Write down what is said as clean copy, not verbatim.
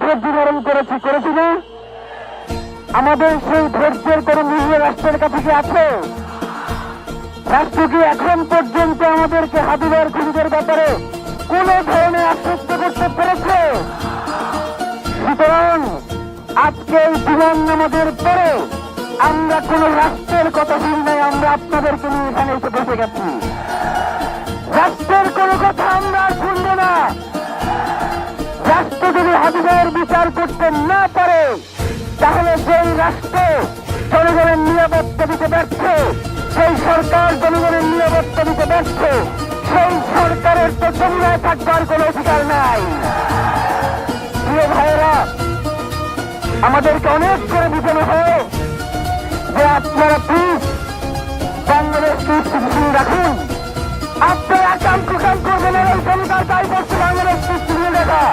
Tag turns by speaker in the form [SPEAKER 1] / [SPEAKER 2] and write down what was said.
[SPEAKER 1] ধৈর্য ধারণ করেছি না? আমাদের সেই ধৈর্যের কোন মূল্য রাষ্ট্রের কাছে কি আছে? রাষ্ট্র কি এখন পর্যন্ত আমাদেরকে হাবিবের খুনিদের ব্যাপারে কোন ধরনের আশ্বস্ত করতে পেরেছে? সুতরাং আজকে এই বিমান নামাজের পরে আমরা কোন রাষ্ট্রের কথা শুনি নাই, আমরা আপনাদেরকে নিয়ে এখানে এসে বসে গেছি। রাষ্ট্রের কোন কথা আমরা আর শুনবো না। রাষ্ট্র যদি হাবিবের বিচার করতে না পারে, তাহলে সেই রাষ্ট্র জনগণের নিরাপত্তা দিতে ব্যর্থ, সেই সরকার জনগণের নিরাপত্তা দিতে ব্যর্থ, সেই সরকারের তো জমিয়ে থাকবার কোন অধিকার নাই। প্রিয় ভাইয়েরা, আমাদেরকে অনেক করে বোঝানো হয় যে আপনারা প্লিজ বাংলাদেশকে স্থিতিশীল রাখুন, আপনারা কাম করবেন, এই জনতার দায় করছে বাংলাদেশকে স্থিতিশীল রাখা।